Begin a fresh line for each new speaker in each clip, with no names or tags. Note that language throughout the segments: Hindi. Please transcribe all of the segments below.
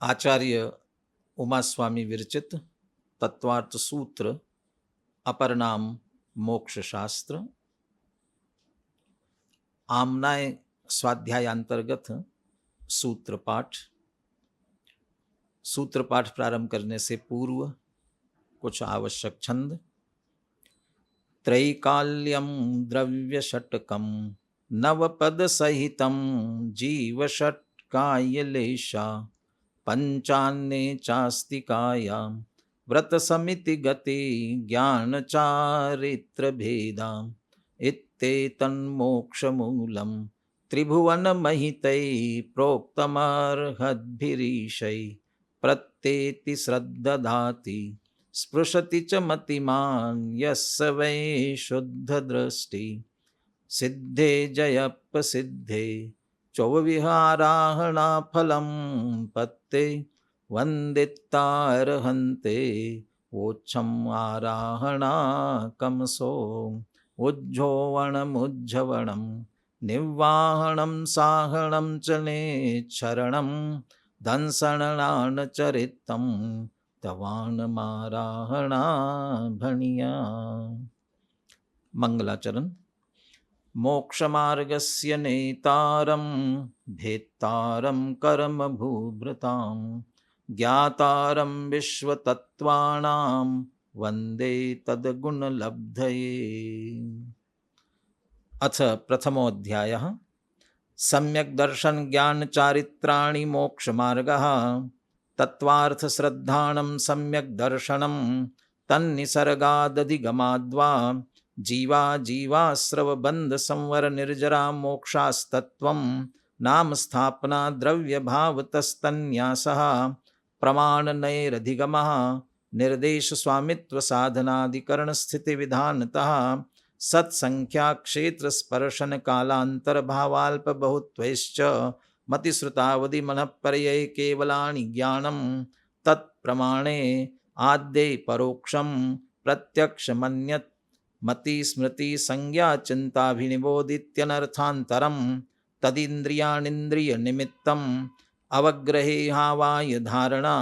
आचार्य उमास्वामी विरचित तत्वार्थ सूत्र अपर नाम मोक्ष शास्त्र आमनाय स्वाध्याय अंतर्गत सूत्र पाठ प्रारंभ करने से पूर्व कुछ आवश्यक छंद। त्रैकाल्यम द्रव्य षटकम नवपद सहितम जीव षटकायलेशा पंचान्ने चास्तिकाया व्रत समिति गति ज्ञान चारित्र भेदा इत्येतन्मोक्षमूलम् त्रिभुवन महितै प्रोक्तमर्हद्भिरीशै प्रत्येति श्रद्दधाति स्पृशति च मतिमान् यस्य वै शुद्धदृष्टि सिद्धे जयप्रसिद्धे चौविहाराहणा फलं पत्ते वन्दितार्हन्ते वोच्छम् आराहणा कमसो उज्जोवणमुज्जवणं निर्वाहणं साहणं च नेच्छरणं दंसणानचरितं तवानमाराहणा भणिया। मंगलाचरण। मोक्षमार्गस्य नेतारं भेत्तारं कर्मभूभृतां ज्ञातारं विश्वतत्त्वानां वन्दे तद्गुणलब्धये। अथ प्रथमोऽध्यायः। सम्यक् दर्शन ज्ञान चारित्राणि मोक्षमार्गः तत्त्वार्थ श्रद्धानं सम्यक् दर्शनं तन्निसर्गादधिगमाद्वा जीवा जीवाश्रव बंध संवर निर्जरा मोक्षास्तत्वं नाम स्थापना द्रव्य भावतस्तन्यासः प्रमाण नैरधिगमः निर्देश स्वामित्व साधनाधिकरण स्थिति विधानतः सत्संख्या क्षेत्र स्पर्शन कालांतर भावाल्प बहुत्वैश्च मतिश्रुतावधि मनः पर्यै केवलानि ज्ञानं तत्प्रमाणे आद्ये परोक्षं प्रत्यक्ष मन्यत् मति स्मृति संज्ञा चिंताभिनिबोधित्यनर्थान्तरं तदिन्द्रियाणीन्द्रिय निमित्तम् अवग्रहे हावाय धारणा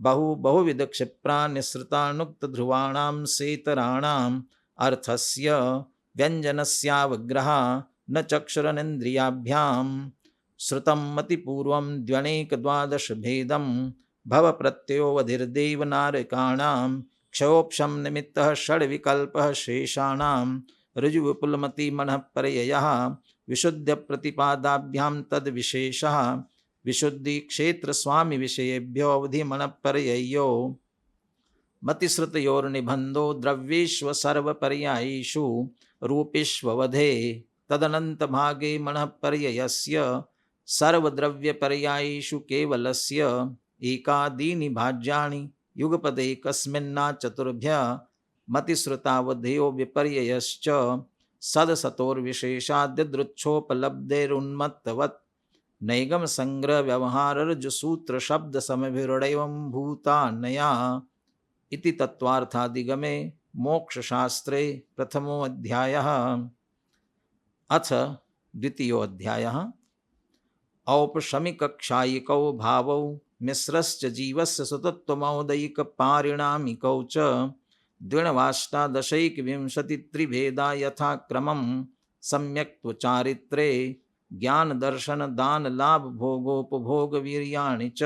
बहुविध क्षिप्रा निसृतानुक्त ध्रुवाणां सेतराणाम् अर्थस्य व्यंजनस्यावग्रह न चक्षुरनिन्द्रियाभ्यां श्रुतं मतिपूर्वं द्व्यनेक द्वादश भेदं भव प्रत्ययोवधिर्देव नारकाणां क्षयोक्षम निमित्तः षड्विकल्पः शेषाणां ऋजुविपुलमति मनः पर्ययः विशुद्ध प्रतिपादाभ्यां तद विशेषः विशुद्धि क्षेत्र स्वामी विषयेभ्यो अवधि मनः पर्ययो मतिश्रुतयोर्निबन्धो द्रव्येष्व सर्वपर्यायेषु रूपेष्ववधे तदनंत भागे मनः पर्ययस्य सर्वद्रव्यपर्यायेषु केवलस्य एकादीनि भाज्यानि युगपदे कस्मिन्ना चतुर्भ्य मतिश्रुतावधेयो विपर्ययश्च सदसतोर्विशेषाद्यदृच्छोपलब्धेरुन्मत्तवत् नैगम संग्रह व्यवहारज सूत्र शब्द समभिरुडैवं भूतान्नया इति तत्वार्थादिगमे मोक्षशास्त्रे प्रथमोऽध्यायः। अथ द्वितीयोऽध्यायः। औपशमिकक्षायिकौ भावौ मिश्रश्च जीवस्य सुतत्वमौदयिकपारिणामिकौ च द्विणवाष्टादशैकविंशतित्रिभेदा यथाक्रमं सम्यक्त्वचारित्रे ज्ञानदर्शन दानलाभभोगोपभोगवीर्याणि च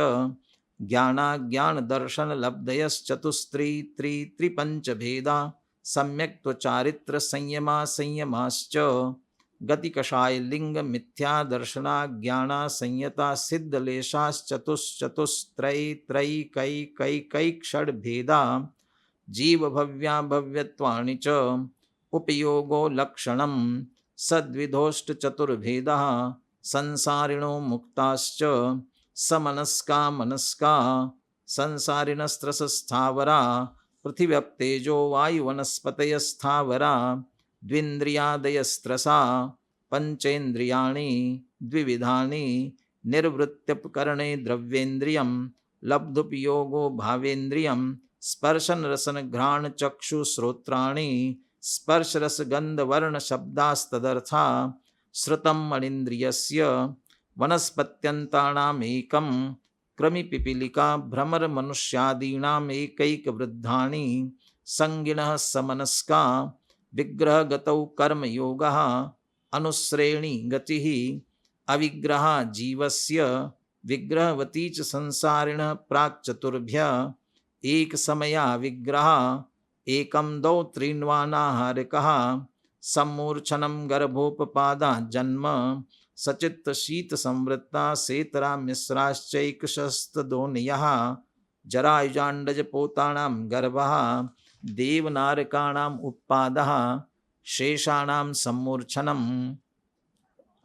ज्ञानाज्ञानदर्शनलब्धयश्चतुस्त्रिपञ्चभेदा सम्यक्त्वचारित्र संयमा संयमाश्च गतिकषाय लिंग मिथ्या दर्शना ज्ञाना संयता सिद्धलेशाश्चतुश्चतुस्त्रयी षड्भेदा जीव भव्या भव्यत्वानि च उपयोगो लक्षणं सद्विधोष्ट चतुर्भेदः संसारिणो मुक्ताश्च समनस्का मनस्का संसारिणस्त्रसस्थावरा पृथिव्यप्तेजो वायुवनस्पतयस्थावरा द्विन्द्रियादयस्त्रसा पंचेन्द्रियाणि द्विविधानि निर्वृत्त्यपकरणे द्रव्येन्द्रियं लब्धुपयोगो भावेन्द्रियं स्पर्शन रसन घ्राण चक्षु श्रोत्राणि स्पर्श रस गंध वर्ण शब्दास्तदर्था श्रुतं मणीन्द्रियस्य वनस्पत्यन्तानामेकं क्रमि पिपीलिका भ्रमर मनुष्यादीनाम् एकैक वृद्धानि संगिनः समनस्का विग्रहगतौ कर्मयोगः अनुश्रेणी गतिः अविग्रह जीवस्य विग्रहवती च संसारिणः प्राक् चतुर्भ्यः एक समया विग्रह एकम दौ त्रीन्वानाहारिकः सम्मूर्छनं गर्भोपपादा जन्म सचित्त शीत संवृत्ता सेतरा मिश्राश्चैकशस्तदोनयः जरायुजाण्डज पोतानां गर्भः देवनारकाणाम् उत्पादः शेषाणां सम्मूर्छनम्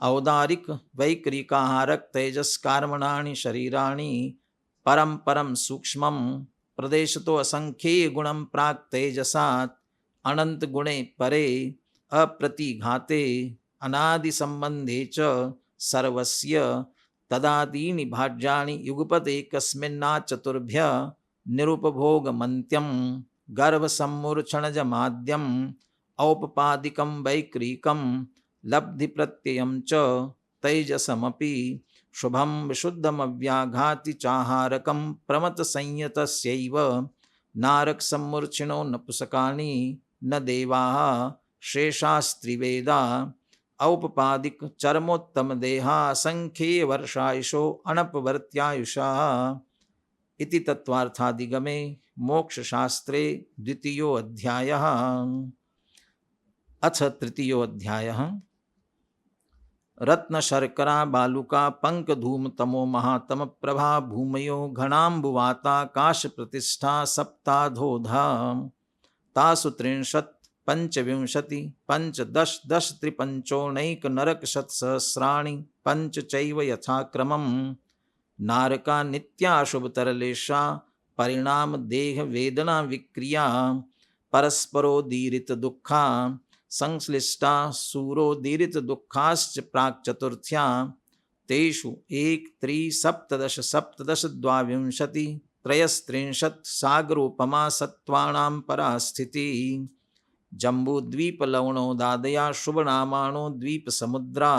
औदारिक वैकरिकाहारक तेजस्कार्मणानि शरीराणि परम परम सूक्ष्मं प्रदेशतो असंख्येय गुणं प्राक् तेजसात् अनंत गुणे परे अप्रतिघाते अनादि संबंधे च सर्वस्य तदादीनि भाज्यानि युगपत् एकस्मिन्नाचतुर्भ्यः निरुपभोगमन्त्यं गर्भसम्मूर्छणजमाद्यम् औपपादिकं वैक्रीकं लब्धि प्रत्ययं च तैजसमपि शुभं विशुद्धमव्याघाति चाहारकं प्रमत संयतस्यैव नारक सम्मूर्छिनो नपुंसकानि न देवाः शेषास्त्रिवेदा औपपादिक चरमोत्तम देहा असंख्ये वर्षायुषो अनपवर्त्यायुषाः इति तत्वार्थादिगमे मोक्षशास्त्रे द्वितीयो अध्यायः। अथ तृतीयो अध्यायः। रत्न शर्करा बालुका पंक धूम तमो महातम प्रभा भूमयो घनाम्बुवाता काश प्रतिष्ठा सप्ताधोधा तासु त्रिंशत् पंचविंशति पंचदश दश त्रिपंचोनैक नरक शतसहस्राणि पंच चैव यथाक्रमम् नारका नित्याशुभतरलेशा परिणाम देह वेदना विक्रिया परस्परोदीरित दुःखा संश्लिष्टा सूरोदीरित दुःखाश्च प्राक् चतुर्थ्या तेषु एक त्रि सप्तदश सप्तदश द्वाविंशति त्रयस्त्रिंशत् सागरोपमा सत्त्वानां परा स्थितिः जम्बूद्वीप लवणोदादया शुभनामाणो द्वीप समुद्रा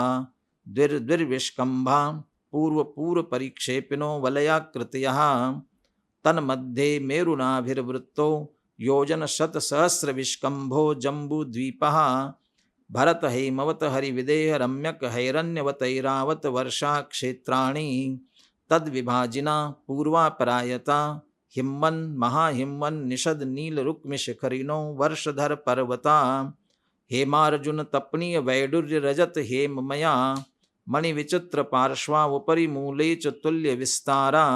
द्विर्विष्कम्भा पूर्व पूर्व परिक्षेपिनो वलयाकृतयः तन्मध्ये मेरुनाभिर्वृत्तो योजन शत सहस्र विष्कम्भो जम्बूद्वीपः भरत हेमवत हरिविदेह रम्यक हैरण्यवतैरावत वर्षा क्षेत्राणि तद्विभाजिना पूर्वापरायता हिम्मन् महाहिम्मन् निषद नील रुक्मि शिखरिणो वर्षधर पर्वता हेमार्जुन तपनीय वैडूर्य रजत हेममया मणिविचित्र पार्श्वा उपरि मूले च तुल्य विस्तारा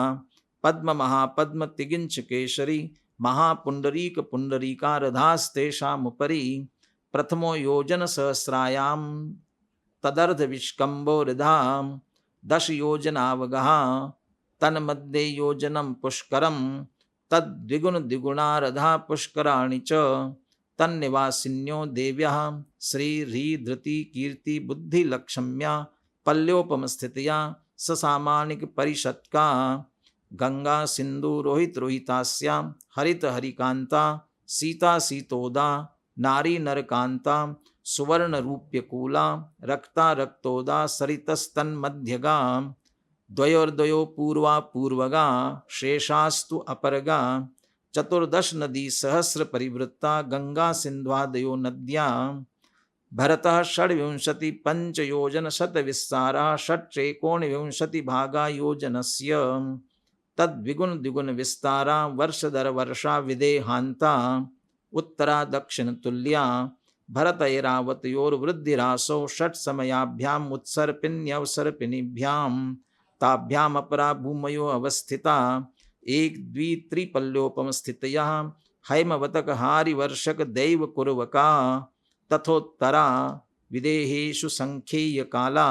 पद्म महापद्म तिगिंच केशरी महापुंडरीक पुंडरीकारधास्तेषामुपरि प्रथमो योजन सहस्रायां तदर्ध विष्कम्भो हृदां दश योजनावगः तन्मध्ये योजनं पुष्करं तद्विगुण द्विगुणारधा पुष्कराणि च तन्निवासिन्यो देव्यः श्री ह्री धृति कीर्ति बुद्धि लक्ष्म्या पल्योपमस्थितया ससामानिक परिषत्का गंगा सिंधु रोहित रोहितास्यां हरित हरिकांता सीता सीतोदा नारी नरकांता सुवर्ण रूप्यकूला रक्ता रक्तोदा सरितस्तन्मध्यगा द्वयोर्द्वयो पूर्वा पूर्वगा शेषास्तु अपरगा चतुर्दश नदी सहस्र परिवृत्ता गंगा सिन्ध्वादयो नद्या भरतः षड्विंशति पंचयोजन शतविस्तारा षट्चेकोनविंशति भागा योजनस्य तद्विगुण द्विगुण विस्तारा वर्षधर वर्षा विदेहांता उत्तरा दक्षिण तुल्या भरतैरावतयोर्वृद्धिरासौ षट् समयाभ्याम उत्सर्पिण्यवसर्पिणीभ्याम ताभ्याम अपरा भूमयो अवस्थिता एक द्वि त्रिपल्योपम स्थितया हैमवतक हारिवर्षक दैव कुर्वका तथोत्तरा विदेहेषु संख्येय काला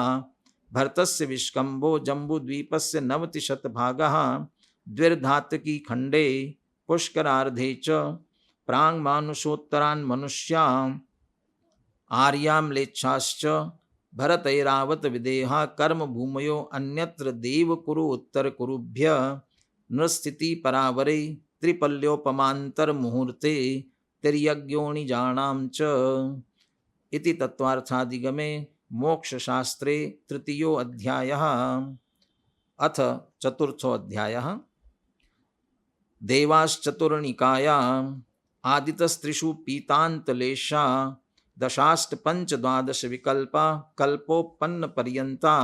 भरतस्य विष्कम्भो जम्बूद्वीपस्य 90 भागः द्विर्धातकी खंडे पुष्करार्धे च प्राङ्मानुषोत्तरान् मनुष्याम् आर्याम्लेच्छाश्च भरतैरावत विदेहा कर्म भूमयो अन्यत्र देव कुरु उत्तर कुरुभ्य नृस्थिति परावरे त्रिपल्योपमांतर मुहूर्ते तिर्यज्ञोनिजानां च इति तत्वार्थादिगमे मोक्षशास्त्रे तृतीयो अध्यायः। अथ चतुर्थोऽध्यायः। देवाश्चतुर्निकायाम् आदितस्त्रिषु पीतान्तलेशा दशाष्टपञ्चद्वादश विकल्पा कल्पोपन्नपर्यन्ता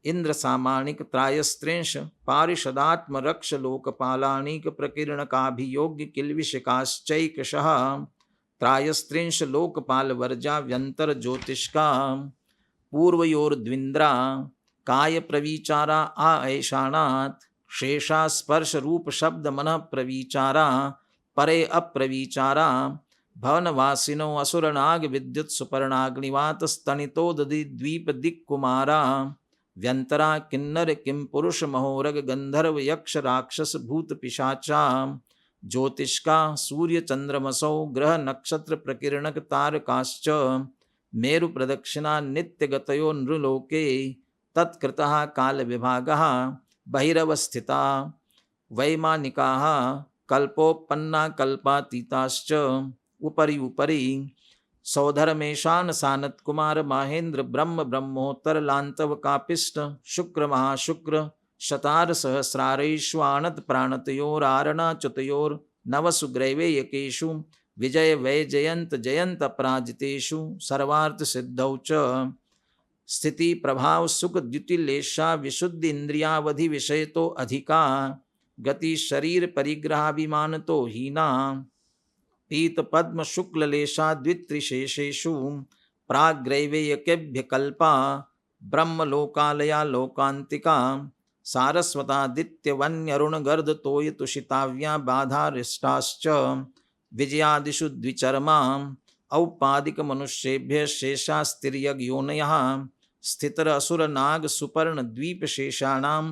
इन्द्रसामानिकत्रायस्त्रिंश पारिषदात्मरक्षलोकपालानीकप्रकीर्णकाभियोग्य किल्बिषकाश्चैकशः त्रायस्त्रिंश लोकपालवर्जा व्यन्तरज्योतिष्का पूर्वयोर्द्विन्द्रा कायप्रविचारा ऐषाणात् शेषा स्पर्श रूप शब्द मन प्रविचारा परे अप्रविचारा भवनवासिनो असुरनाग विद्युत सुपर्णाग्निवात स्तनितोदधि द्वीप दिक्कुमारा व्यंतरा किन्नर किम पुरुष महोरग गंधर्व यक्ष राक्षस भूत पिशाचा ज्योतिष्का सूर्य चंद्रमसौ ग्रह नक्षत्र प्रकीर्णक तारकाश्च मेरु प्रदक्षिणा नित्यगतयो नृलोके तत्कृतः काल विभागः बहिरवस्थिता वैमानिकाः कल्पोपन्ना कल्पातीताश्च उपरि उपरि सौधर्मेशान सानत कुमार माहेंद्र ब्रह्म ब्रह्मोत्तर लांतव कापिष्ट शुक्र महाशुक्र शतार सहस्रारेष्वाणत प्राणतयोरारणच्युतयोर नवसुग्रैवेयकेषु विजय वै जयंत जयंत अपराजितेषु सर्वार्थ सिद्धौ च स्थिति प्रभाव सुख द्युतिलेशा विशुद्धि इंद्रियावधि विषय तो अधिका गति शरीर परिग्रहाभिमान तो हीना पीत पद्म शुक्ल लेशा द्वित्रिशेषेषु प्राग्रैवेयकेभ्य कल्पा ब्रह्मलोकालया लोकांतिका सारस्वतादित्यवन्यरुण गर्द तोय तुषिताव्या बाधारिष्टाश्च विजयादिषु द्विचर्मा औपादिक मनुष्येभ्य शेषास्तिर्यज्ञोनयः स्थितर असुर नाग सुपर्ण द्वीप शेषाणां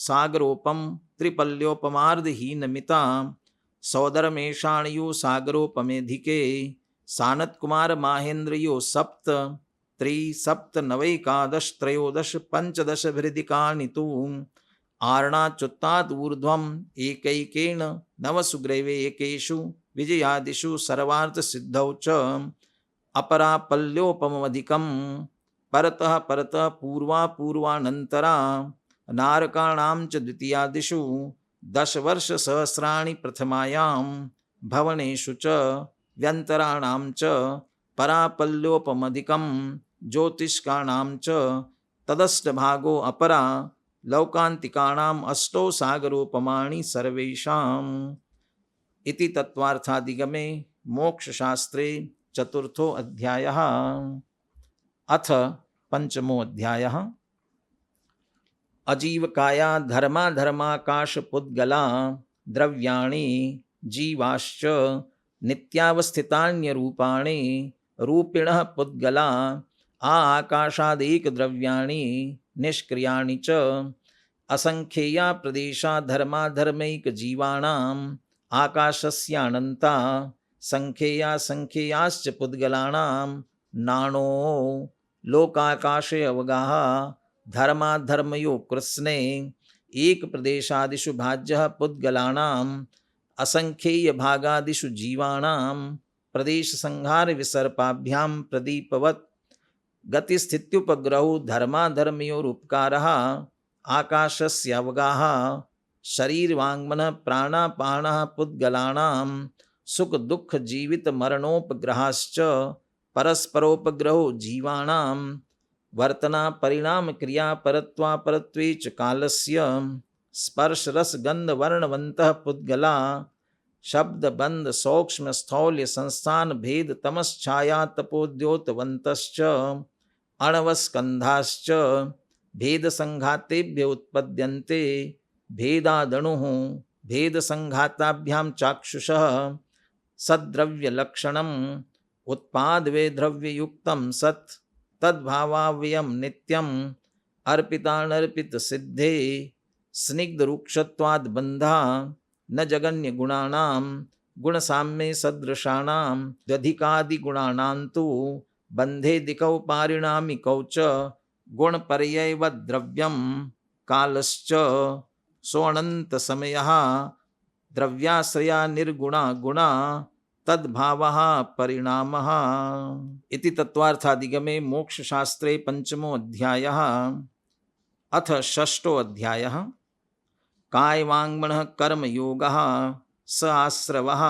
सागरोपम त्रिपल्योपमार्धहीनमिता सौदरमेषाणयो सागरोपमेधिके सानत कुमार माहेन्द्रयो सप्त त्रिसप्त नवैकादश त्रयोदश पंचदश भृदिकानि तु आर्णाच्युत्तात् ऊर्ध्वम् एकैकेन नवसुग्रैवेयकेषु विजयादिषु सर्वार्थ सिद्धौ च अपरापल्योपमधिकं परतः परतः पूर्वा पूर्वानन्तरा नारकाणां च द्वितीयादिषु 10 वर्ष सहस्राणि प्रथमायां भवनेषु च व्यन्तराणां च परापल्योपमधिकं ज्योतिष्काणां च तदष्टभागो अपरा लौकान्तिकानाम् अष्टौ सागरोपमाणि सर्वेषाम् इति तत्वार्थादिगमे मोक्षशास्त्रे चतुर्थो अध्यायः। अथ पंचमो अध्यायः। अजीवकाया धर्माधर्माकाश पुद्गला द्रव्याणि जीवाश्च नित्यावस्थितान्यरूपाणि रूपिणः पुद्गला आकाशादेक द्रव्याणि निष्क्रियाणि च असंख्येया प्रदेशा धर्माधर्मैक जीवानाम् आकाशस्यानन्ता संख्येया संख्येयाश्च पुद्गलानां नानो लोकाकाशे अवगाः धर्माधर्मयो कृत्स्ने एक प्रदेशादिषु भाज्यः पुद्गलानाम् असंख्येय भागादिषु जीवानां प्रदेश संहार विसर्पाभ्यां प्रदीपवत् गतिस्थित्युपग्रहो धर्माधर्मयोरुपकारः आकाशस्य अवगाः शरीरवाङ्मनः प्राणापानः पुद्गलानां सुख दुख जीवित मरणोपग्रहाश्च परस्परोपग्रहो जीवानां वर्तना परिणाम क्रिया परत्वापरत्वे च कालस्य स्पर्श रस गंध वर्णवन्तः पुद्गला शब्द बंध सौक्ष्म स्थौल्य संस्थान भेद तमश्छाया तपोद्योतवन्तश्च अणवस्कंधाश्च भेद संघातेभ्य उत्पद्यन्ते भेदादणुः भेद संघाताभ्यां चाक्षुषः सद्द्रव्य लक्षणम् उत्पादवे द्रव्ययुक्तं सत् तद्भावाव्ययं नित्यम् अर्पितानर्पित सिद्धे स्निग्ध रूक्षत्वाद् बन्धा न जगन्य गुणानां गुणसाम्ये सदृशानां द्व्यधिकादिगुणानां तु बन्धे दिकौ पारिणामिकौ च गुणपर्ययवद्द्रव्यं कालश्च सोऽनन्तसमयः द्रव्याश्रया निर्गुणा गुणा तद्भावः परिणामः इति तत्वार्थादिगमे मोक्षशास्त्रे पंचमो अध्यायः। अथ षष्ठो अध्यायः कायवाङ्मनः कर्मयोगः स आश्रवः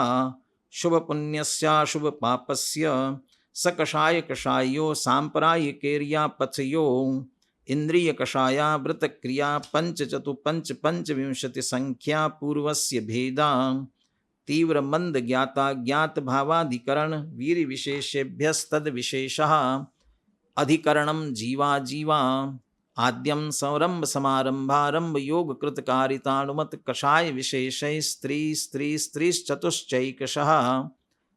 शुभपुण्यस्याशुभपापस्य स कषायकषायो साम्प्रायिकेर्यापथयो इन्द्रियकषाया व्रतक्रिया पञ्चचतुपञ्चविंशतिसङ्ख्या पूर्वस्य भेदा तीव्रमन्दज्ञाता ज्ञातभावाधिकरण वीर्यविशेषेभ्यस्तद्विशेषः अधिकरणं जीवा जीवा आद्यं संरम्भ समारंभारंभ योग कृतकारितानुमत कषाय विशेषै स्त्री स्त्री स्त्रीश्चतुश्चैकशः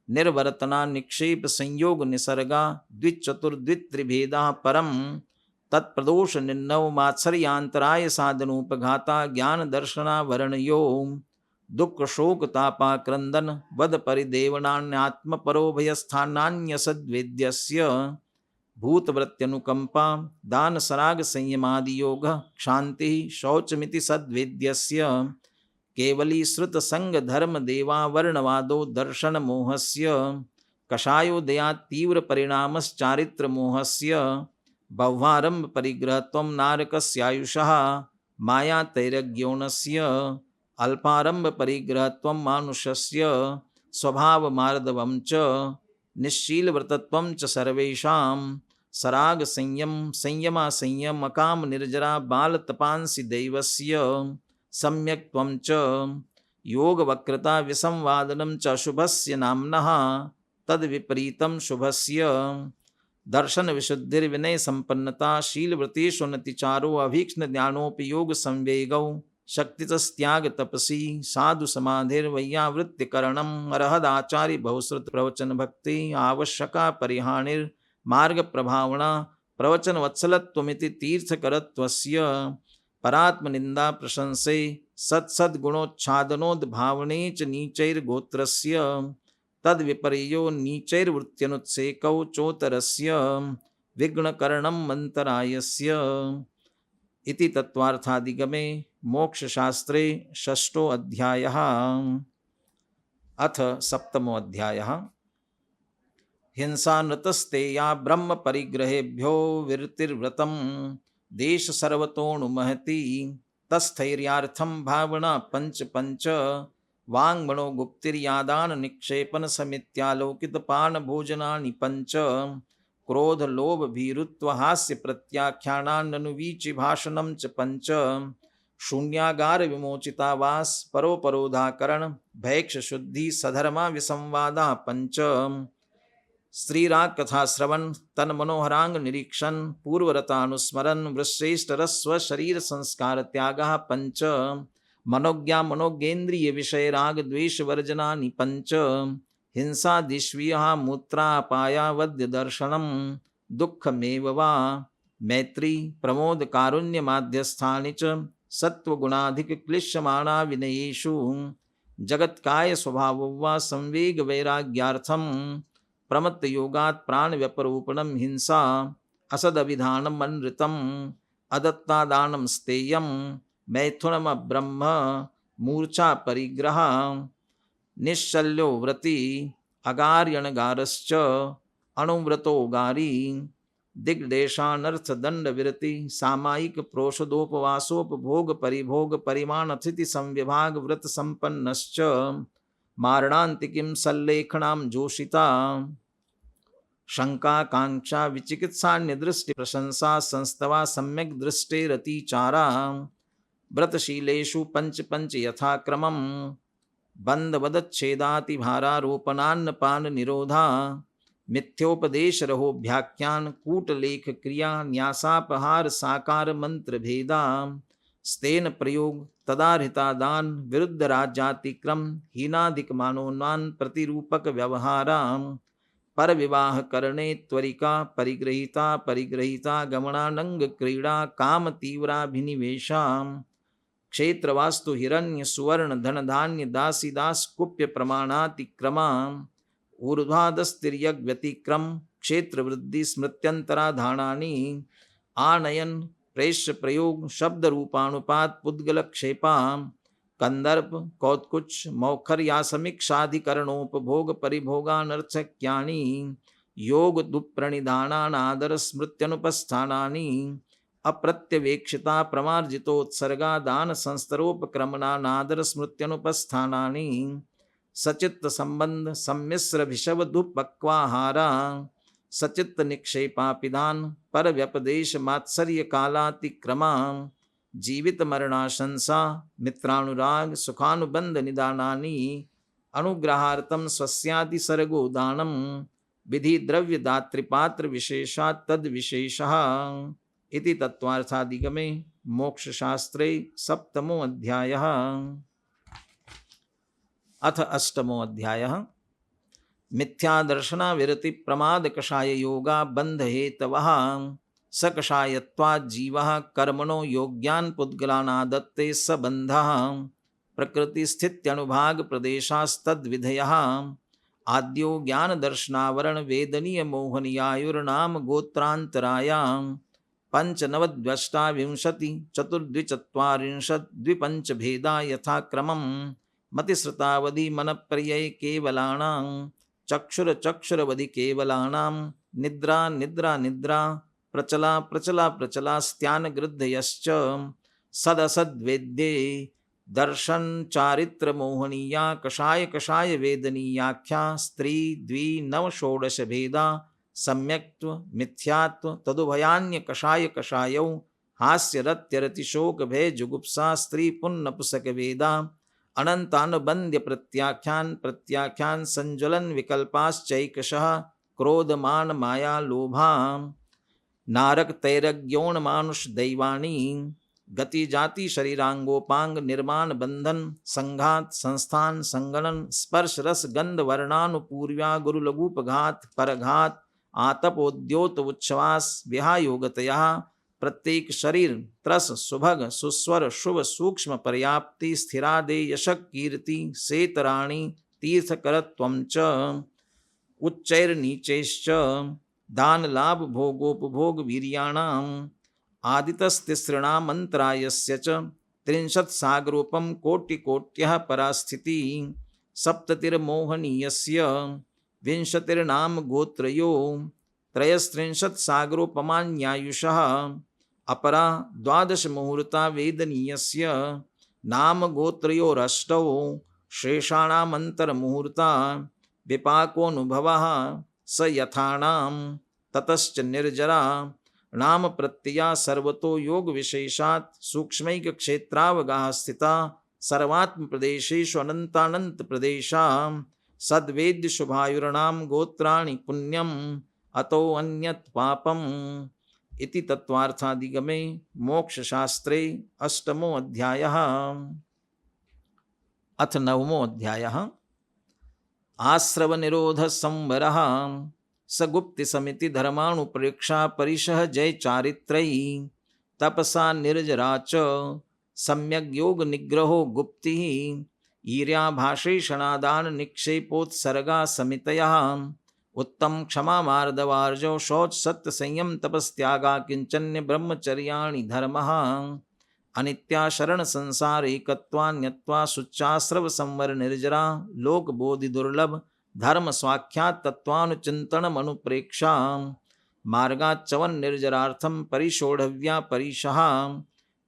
निर्वर्तना निक्षेप संयोग निसर्गा द्विचतुर्द्वित्रिभेदा परम तत्प्रदोष निर्णव मात्सर्यांतराय साधनोपघाता ज्ञान दर्शना वर्णयो दुख शोक तापा क्रंदन वद परिदेवनान्यात्म परोभयस्थानान्यसद्वेद्यस्य भूतवृत्त्यनुकंपा दान सराग संयमादि योग क्षांति शौचमिति सद्वेद्यस्य केवली श्रुत संग धर्म देवा वर्णवादो दर्शन मोहस्य कषायोदया तीव्र परिणामश्चारित्र मोहस्य बह्वारंभ परिग्रहत्वं नारकस्यायुषः माया तैरज्ञोनस्य अल्पारंभ परिग्रहत्वं मानुषस्य स्वभाव मार्दवं च निश्शील व्रतत्वं च सर्वेषां सराग संयम संयमा संयम अकाम निर्जरा बाल तपांसि दैवस्य सम्यक्त्वं च योग वक्रता विसंवादनं च शुभस्य नाम्नः तद विपरीतं शुभस्य दर्शन विशुद्धिर्विनय संपन्नता शील व्रतेषुन्नतिचारो अभीक्ष्ण ज्ञानोपयोग संवेगौ शक्तितस्त्याग तपसी साधु समाधिर्वैयावृत्तिकरणम् अर्हदाचार्य बहुश्रुत प्रवचन भक्ति आवश्यका परिहानिर् मार्ग प्रभावना प्रवचन वत्सलत्वमिति तीर्थकरत्वस्य परात्मनिंदा प्रशंसे सत्सद्गुणोच्छादनोद्भावने च नीचैर्गोत्रस्य तद्विपर्यो नीचैर्वृत्त्यनुत्सेकौ चोत्तरस्य विघ्नकरणं मन्तरायस्य इति तत्त्वार्थादिगमे मोक्षशास्त्रे षष्ठो अध्यायः। अथ सप्तमो अध्यायः हिंसानृतस्तेया ब्रह्म परिग्रहेभ्यो विरतिर्व्रतं देश सर्वतोऽणुमहति तस्थैर्यार्थं भावना पंच पंच वाङ्मनो गुप्तिर्यादान निक्षेपन समित्यालोकित पान भोजनानि पंच क्रोध लोभ भीरुत्व हास्य प्रत्याख्यानान्ननुवीचि भाषणं च पंच शून्यागार विमोचिता वास परोपरोधाकरण भैक्ष शुद्धि सधर्मा विसंवादा पंच स्त्रीराग कथा श्रवण तन मनोहरांग निरीक्षण पूर्वरतानुस्मरण वृश्रेष्ठ रस्व शरीर संस्कार त्यागः पंच मनोज्ञा मनोज्ञेन्द्रिय विषय राग द्वेष वर्जनानि पंच हिंसा दिश्वीहा मूत्रापाया वद्य दर्शनम दुःखमेव वा मैत्री प्रमोद कारुण्य माध्यस्थानि च सत्वगुणाधिक क्लिश्यमाना विनयेषु जगत्काय स्वभाव वा संवेग वैराग्यार्थम प्रमत्त योगात् प्राण व्यपरूपणम हिंसा असदभिधानम अनृतम अदत्तादानम स्तेयम मैथुनम ब्रह्म मूर्छा परिग्रह निश्चल्यो व्रति अगार्यणगारश्च अणुव्रतो गारी दिग्देशानर्थ दंड विरति सामायिक प्रोषदोपवासोपभोग परिभोग परिमाणथिति संविभाग व्रत संपन्नश्च मारणांतिकीं सल्लेखनां जोषिता शंका कांक्षा विचिकित्सान्य दृष्टि प्रशंसा संस्तवा सम्यक दृष्टेरतिचारा व्रतशीलेषु पंच पंच यथाक्रमं बंधवदच्छेदाति भारारोपणान्नपान निरोधा मिथ्योपदेश रहोभ्याख्यान कूटलेख क्रिया न्यासापहार साकार मंत्र भेदा स्तेन प्रयोग तदाहृता दान विरुद्ध राज्यातिक्रम हीनाधिक मानोन्मान प्रतिरूपक व्यवहारा पर विवाह करणे त्वरिका परिग्रहिता परिग्रहिता गमनानंग क्रीड़ा काम तीव्राभिनिवेशा क्षेत्रवास्तु हिरण्य सुवर्ण धन धान्य दासी दास कुप्य प्रमाणातिक्रमा ऊर्ध्वादस्तिर्यग व्यतिक्रम क्षेत्र वृद्धि स्मृत्यंतराधानानि आनयन प्रेष्य प्रयोग शब्द रूपानुपात पुद्गल क्षेपा कंदर्प कौत्कुच मौखर यासमीक्षाधिकरणोपभोग परिभोगानर्थक्यानि योग दुप्रणिधानानादर स्मृत्यनुपस्थानानि अप्रत्यवेक्षिता प्रमार्जितोत्सर्गा दान संस्तरोपक्रमणा नादर स्मृत्यनुपस्थानानि सचित्त संबंध सम्मिश्र भिषव दुपक्वाहारा सचित्त निक्षेपा पिधान पर व्यपदेश मात्सर्य कालातिक्रमा जीवित मरणाशंसा मित्रानुराग सुखानुबंध निदानानि अनुग्रहार्थम स्वस्यादि सर्गो दानम विधि द्रव्य दातृपात्र विशेषात् तद विशेषः इति तत्वार्थादिगमे मोक्ष शास्त्रे सप्तमो अध्यायः। अथ अष्टमो अध्यायः। मिथ्यादर्शना विरति प्रमाद कषाय योगा बंध हेतवः सकषायत्वात् जीवः कर्मणो योग्यान् पुद्गलानादत्ते सबन्धः प्रकृति स्थित्यनुभाग प्रदेशास्तद्विधयः आद्यो ज्ञान दर्शनावरण वेदनीय मोहनीयायुर्नाम गोत्रांतरायां पंचनवद्व्यष्टाविंशति चतुर्द्विचत्वारिंशत् द्विपंच भेदा यथाक्रमं मतिश्रुतावधि मनप्रिय केवलानां चक्षुर चक्षुरवधि केवलानां निद्रा निद्रा निद्रा प्रचला प्रचला प्रचला स्त्यान गृद्धयश्च सदसद्वेद्ये दर्शन चारित्र मोहनीया कषाय कषाय वेदनीयाख्या स्त्री द्वि नव षोडश भेदा सम्यक्त्व मिथ्यात्व तदुभयान्य कषाय कषायौ हास्य रत्यरति शोक भय जुगुप्सा स्त्री पुन्नपुसक वेदा अनंतानुबंध्य प्रत्याख्यान प्रत्याख्यान संज्वलन विकल्पाश्चैकशः क्रोधमान माया लोभा नारक तैरज्ञोण मानुष दैवाणी गति जाति शरीरांगोपांग निर्माण बंधन संघात संस्थान संगणन स्पर्श रस गंध वर्णानुपूर्व्या गुरु लघुपघात परघात आतपोद्योत उच्छ्वास विहायोगतया प्रत्येक शरीर त्रस सुभग सुस्वर शुभ सूक्ष्म पर्याप्ति स्थिरादे यशक कीर्ति सेतराणि तीर्थकरत्वं च उच्चैर्नीचैश्च दान लाभ भोगोपभोग वीर्याणाम् आदितस्तिसृणामन्त्रायस्य च त्रिंशत्सागरोपं कोटिकोट्यः परास्थिति सप्ततिर्मोहनीयस्य विंशतिर्नाम गोत्रयो त्रयस्त्रिंशत्सागरोपमान्यायुषः अपरा द्वादश मुहूर्ता वेदनीयस्य नाम गोत्रयोरष्टौ शेषाणामन्तर्मुहूर्ता विपाकोऽनुभवः स यथाणां ततश्च निर्जरा नाम प्रत्यया सर्वतो योग विशेषात् सूक्ष्मैक क्षेत्रावगाः स्थिता सर्वात्म प्रदेशेषु अनंतानंत प्रदेशा सद्वेद्य शुभायुर्नाम गोत्राणि पुण्यम अतो अन्यत् पापम इति तत्वार्थादिगमे मोक्ष शास्त्रे अष्टमो अध्यायः। अथ नवमो अध्यायः। आश्रव निरोध संवरः सगुप्ति समिति धर्माणुप्रेक्षा परिशः जय चारित्रयी तपसा निर्जरा च सम्यक योग निग्रहो गुप्ति ईर्याभाषेषणादान निक्षेपोत्सर्गा समितयः उत्तम क्षमा मार्दवार्जो शौच सत्य संयम तपस्त्यागा किंचन्य ब्रह्मचर्याणि धर्मः अनित्या शरण संसार एकत्वान्यत्वा सुच्चाश्रव संवर निर्जरा लोक बोधि दुर्लभ धर्म स्वाख्यात तत्वानुचिंतन मनुप्रेक्षा मार्गाच्चवन निर्जरार्थम परिशोढ़व्या परिशः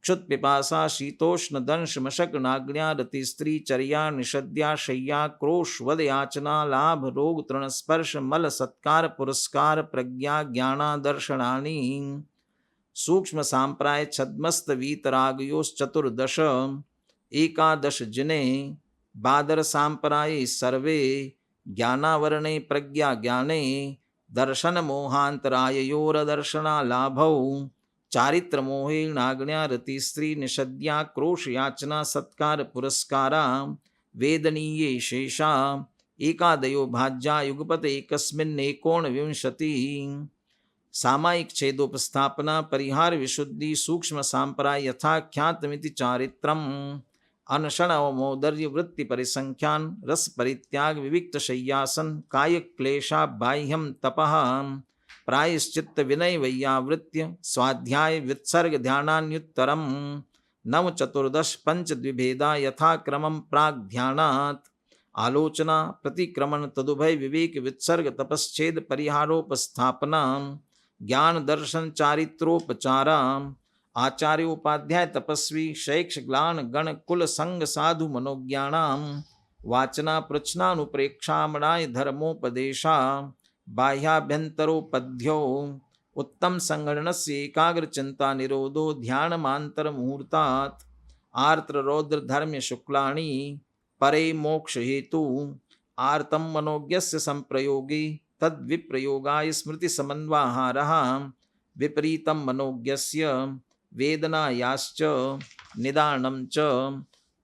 क्षुत पिपासा शीतोष्ण दंश मशक नाग्न्या रति स्त्री चर्या निषद्या शय्या क्रोश वद याचना लाभ रोग तृण स्पर्श मल सत्कार पुरस्कार प्रज्ञा ज्ञानादर्शनानि सूक्ष्म सांप्राय छद्मस्त वीतरागयोश्चतुर्दश एकादश जिने बादर सांप्राय सर्वे ज्ञानावरणे प्रज्ञा ज्ञाने दर्शन मोहांतराययोरदर्शना लाभौ चारित्र मोहेणाग्न्या रति स्त्री निषद्या क्रोश याचना सत्कार पुरस्कारा वेदनीये शेषा एकादयो भाज्या युगपत एकस्मिन्नेकोनविंशति सामायिक छेदोपस्थापना परिहार विशुद्धि सूक्ष्म सांप्राय यथाख्यातमिति चारित्रम् अनशन अवमोदर्य वृत्ति परिसंख्यान रस परित्याग विविक्त शय्यासन काय क्लेशा बाह्यम तपः प्रायश्चित्त विनय वैयावृत्य स्वाध्याय वित्सर्ग ध्यानान्युत्तरम नव चतुर्दश पंच द्विभेदा यथाक्रमं प्राग ध्यानात् आलोचना प्रतिक्रमण तदुभय विवेक वित्सर्ग तपश्चेद परिहारोपस्थापना ज्ञान दर्शन चारित्रोपचारा आचार्य उपाध्याय तपस्वी शैक्ष ग्लान गण कुल संग साधु मनोज्ञानाम वाचना प्रश्नानुप्रेक्षामणाय धर्मोपदेशा बाह्याभ्यंतरोपध्यो उत्तम संगणनस्य एकाग्र चिंता निरोधो ध्यानमांतर मुहूर्तात् आर्त्र रौद्र धर्म शुक्लानि परे मोक्ष हेतु आर्तम मनोज्ञस्य संप्रयोगी तद विप्रयोगाय स्मृति समन्वाहारः विपरीतम मनोज्ञस्य वेदनायाश्च निदानं च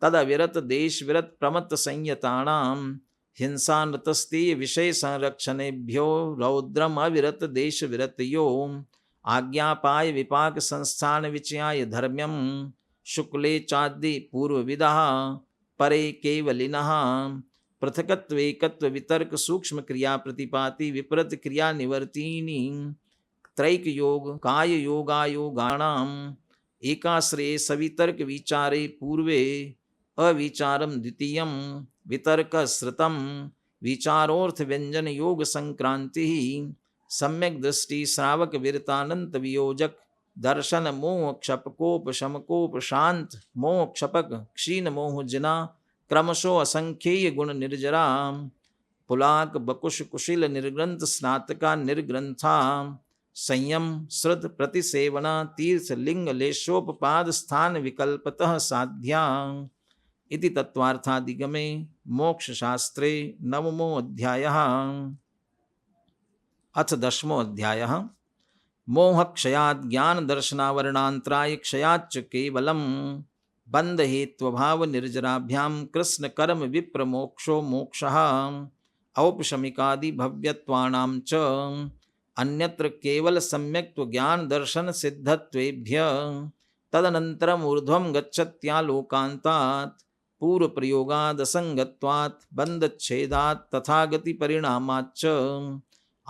तदविरत देश विरत प्रमत्त संयतानां हिंसानतस्तीय विषय संरक्षणेभ्यो रौद्रम अविरत देश विरतयो आज्ञापाय विपाक संस्थान विचयाय धर्म्यम शुक्ले चाद्य पूर्वविदः परे केवलिनः पृथकत्वेकत्व वितर्क सूक्ष्म क्रिया प्रतिपाति विपरीत क्रिया निवर्तिनी त्रैक योग काय योगायोगाणाम एकाश्रये सवितर्क विचारे पूर्वे अविचारम द्वितीयम वितर्क श्रुतम विचारोर्थ व्यंजन योग संक्रांति सम्यक दृष्टि श्रावक विरतानंत वियोजक दर्शन मोह क्षपकोप शमकोप शांत मोह क्षपक क्षीण मोह जना क्रमशो असंख्येय गुण निर्जरा पुलाक बकुश कुशिल निर्ग्रंथ स्नातका निर्ग्रंथा संयम श्रुत प्रतिसेवना तीर्थ लिंग लेशोपपाद स्थान विकल्पतः साध्या इति तत्वार्थादिगमे मोक्ष शास्त्रे नवमो अध्यायः। अथ दशमो अध्यायः। मोह क्षयात् ज्ञान दर्शनावरणांतराय क्षयाच्च केवलम बंध हेत्वभाव निर्जराभ्यां कृष्ण कर्म विप्र मोक्षो मोक्षः औपशमिकादि भव्यत्वानां च अन्यत्र केवल सम्यक्त्व ज्ञान दर्शन सिद्धत्वेभ्य तदनन्तरम ऊर्ध्वं गच्छत्यालोकान्तात् पूर्व प्रयोगाद असंगत्वात् बंधच्छेदात् तथागति परिणामाच्च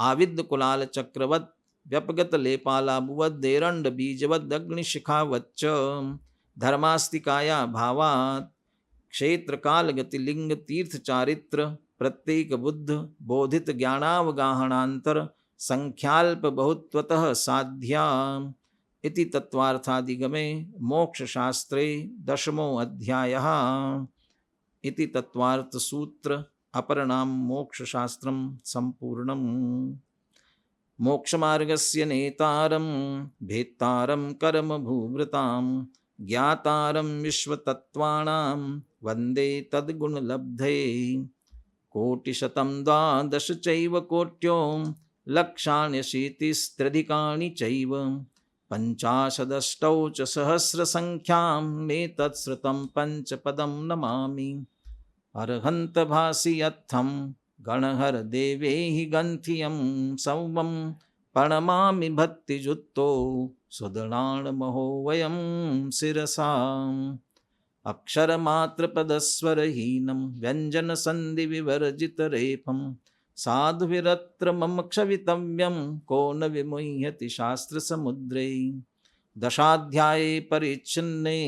आविद्य कुलाल चक्रवत् व्यपगत लेपालाभुवद् देरंड बीजवद् अग्निशिखावच्च धर्मास्तिकाया भावात् क्षेत्र काल गति लिंग तीर्थ चारित्र प्रत्येक बुद्ध बोधित ज्ञानावगाहनांतर संख्याल्प बहुत्वतः साध्या इति तत्वार्थादिगमे मोक्ष शास्त्रे दशमो अध्यायः। इति तत्वार्थ सूत्र अपरनाम मोक्ष शास्त्रम संपूर्णम्। मोक्ष मार्गस्य नेतारं भेत्तारं कर्म भूभृतां ज्ञातारं विश्वतत्त्वानां वन्दे तद्गुणलब्धे कोटिशतं द्वादश चैव कोट्यो लक्षाण्यशीतिस्त्र्यधिकानि चैव पञ्चाशदष्टौ च सहस्रसङ्ख्यां मे तत्श्रुतं पञ्चपदं नमामि अर्हन्त भासि यत्थं गणहर देवेहि गन्थियं सौमं प्रणमामि भक्तिजुक्तो सुदृढाणमहो वयं शिरसाम् अक्षरमात्रपदस्वरहीनं व्यञ्जनसन्धिविवर्जितरेफं साधुभिरत्र मम क्षवितव्यं को न विमुह्यति शास्त्रसमुद्रे दशाध्याये परिच्छिन्ने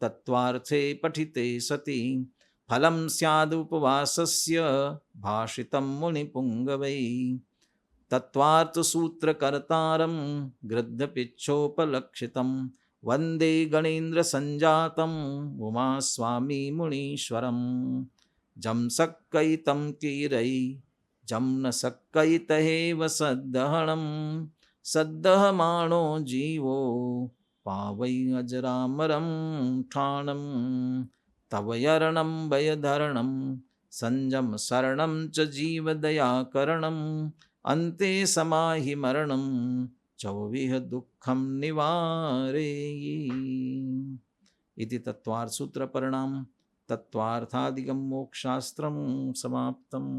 तत्त्वार्थे पठिते सति फलं स्यादुपवासस्य भाषितं मुनिपुङ्गवै तत्त्वार्थसूत्रकर्तारं गृद्धपिच्छोपलक्षितं वन्दे गणेन्द्रसञ्जातम् उमास्वामी मुनीश्वरं जं सक्कयितं कीरै जं न सक्कयितहेव सद्दहणं सद्दहमाणो जीवो पावै अजरामरं ठाणं तव यरणं भयधरणं संजम शरणं च जीवदयाकरणं अन्ते समाहि मरणं चौविह दुःखं निवारेयि इति तत्वार्थ सूत्र परिणाम तत्वार्थादिगम मोक्षशास्त्रं समाप्तम्।